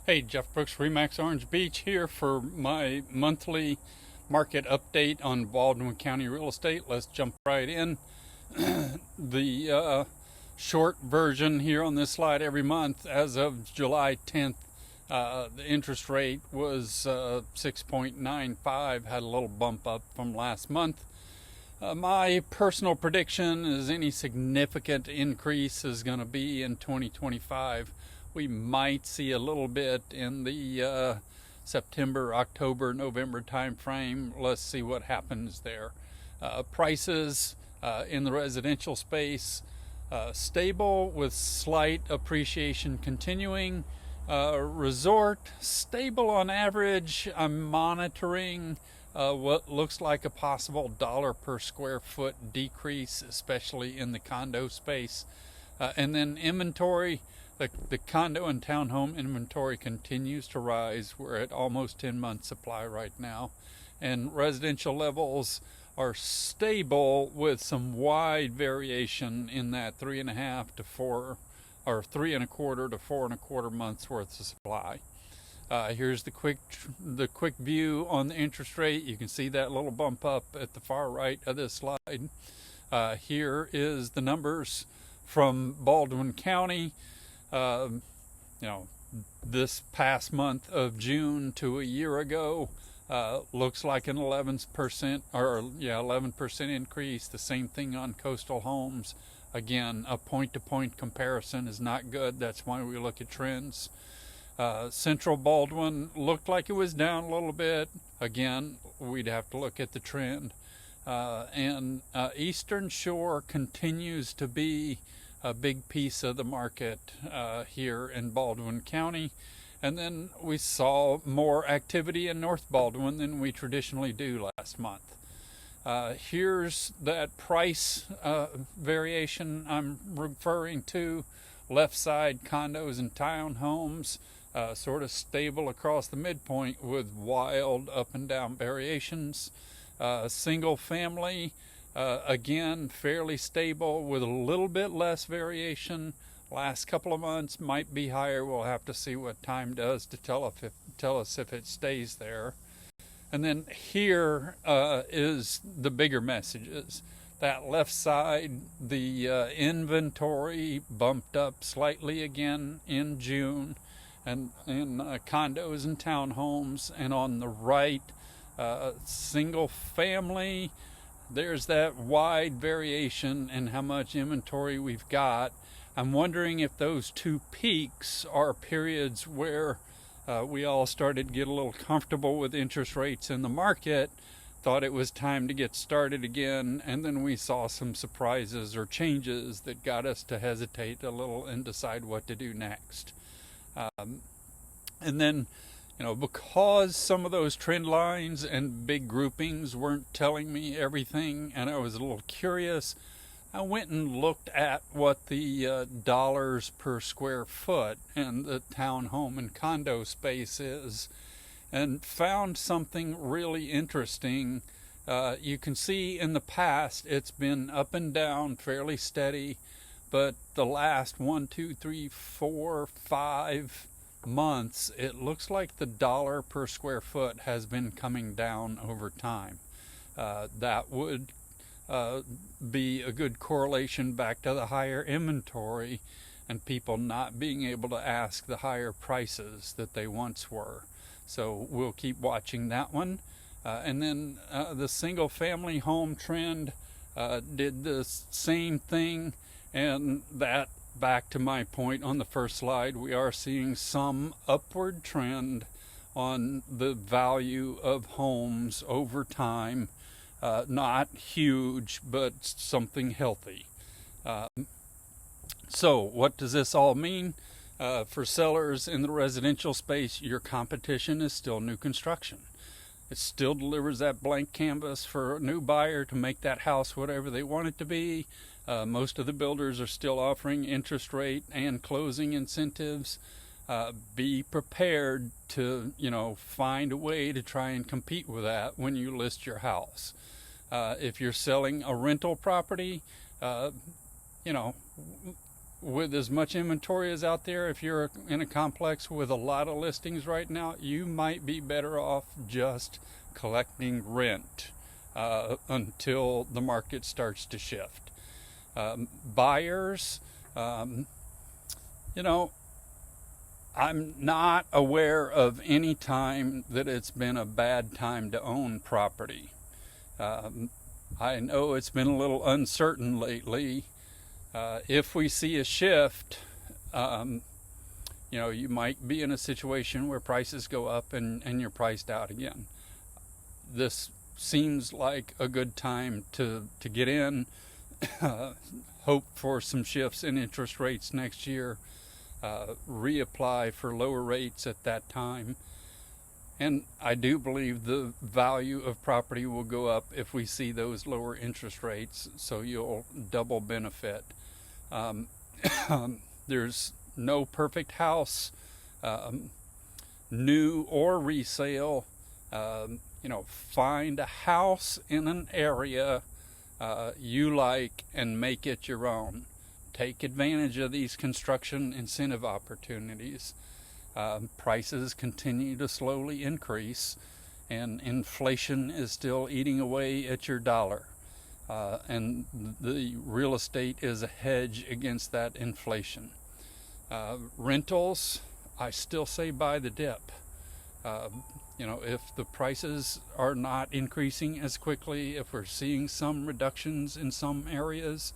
Hey, Jeff Brooks, Remax Orange Beach here for my monthly market update on Baldwin County real estate. Let's jump right in. The short version here on this slide every month as of July 10th, the interest rate was 6.95, had a little bump up from last month. My personal prediction is any significant increase is going to be in 2025. We might see a little bit in the September, October, November time frame. Let's see what happens there. Prices in the residential space stable with slight appreciation continuing. Resort stable on average. I'm monitoring what looks like a possible dollar per square foot decrease, especially in the condo space. And then inventory. The condo and townhome inventory continues to rise. We're at almost 10 months supply right now. And residential levels are stable with some wide variation in that 3.5 to 4 or 3.25 to 4.25 months worth of supply. Here's the quick view on the interest rate. You can see that little bump up at the far right of this slide. Here is the numbers from Baldwin County. This past month of June to a year ago, looks like an 11% increase. The same thing on coastal homes. Again, a point-to-point comparison is not good. That's why we look at trends. Central Baldwin looked like it was down a little bit. Again, we'd have to look at the trend. And Eastern Shore continues to be a big piece of the market here in Baldwin County. And then we saw more activity in North Baldwin than we traditionally do last month. Here's that price variation I'm referring to. Left side, condos and townhomes, sort of stable across the midpoint with wild up and down variations. Single family, again, fairly stable with a little bit less variation. Last couple of months might be higher. We'll have to see what time does to tell us if it stays there. And then here is the bigger messages. That left side, the inventory bumped up slightly again in June, and in condos and townhomes. And on the right, single family, there's that wide variation in how much inventory we've got. I'm wondering if those two peaks are periods where we all started to get a little comfortable with interest rates in the market, thought it was time to get started again, and then we saw some surprises or changes that got us to hesitate a little and decide what to do next. And then, because some of those trend lines and big groupings weren't telling me everything, and I was a little curious, I went and looked at what the dollars per square foot in the townhome and condo space is, and found something really interesting. You can see in the past it's been up and down, fairly steady, but the last 1, 2, 3, 4, 5 months, it looks like the dollar per square foot has been coming down over time. That would be a good correlation back to the higher inventory and people not being able to ask the higher prices that they once were. So we'll keep watching that one. And then the single family home trend did the same thing, and that, back to my point on the first slide, we are seeing some upward trend on the value of homes over time. Not huge, but something healthy. So what does this all mean? For sellers in the residential space, your competition is still new construction. It still delivers that blank canvas for a new buyer to make that house whatever they want it to be. Most of the builders are still offering interest rate and closing incentives. Be prepared to, find a way to try and compete with that when you list your house. If you're selling a rental property, with as much inventory as out there, if you're in a complex with a lot of listings right now, you might be better off just collecting rent until the market starts to shift. Buyers, you know, I'm not aware of any time that it's been a bad time to own property. I know it's been a little uncertain lately. If we see a shift, you know, you might be in a situation where prices go up and you're priced out again. This seems like a good time to get in, hope for some shifts in interest rates next year, reapply for lower rates at that time. And I do believe the value of property will go up if we see those lower interest rates, so you'll double benefit. There's no perfect house, new or resale. You know, find a house in an area you like and make it your own. Take advantage of these construction incentive opportunities. Prices continue to slowly increase, and inflation is still eating away at your dollar. And the real estate is a hedge against that inflation. Rentals, I still say buy the dip. You know, if the prices are not increasing as quickly, if we're seeing some reductions in some areas,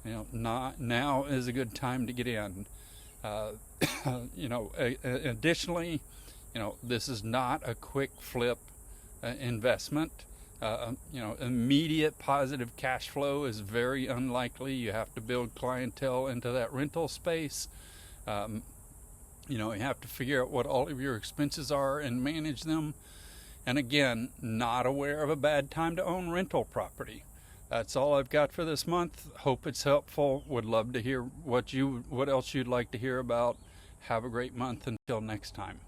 you know, now is a good time to get in. You know, additionally, you know, this is not a quick flip investment. You know, immediate positive cash flow is very unlikely. You have to build clientele into that rental space. You know, you have to figure out what all of your expenses are and manage them. And again, not aware of a bad time to own rental property. That's all I've got for this month. Hope it's helpful. Would love to hear what else you'd like to hear about. Have a great month until next time.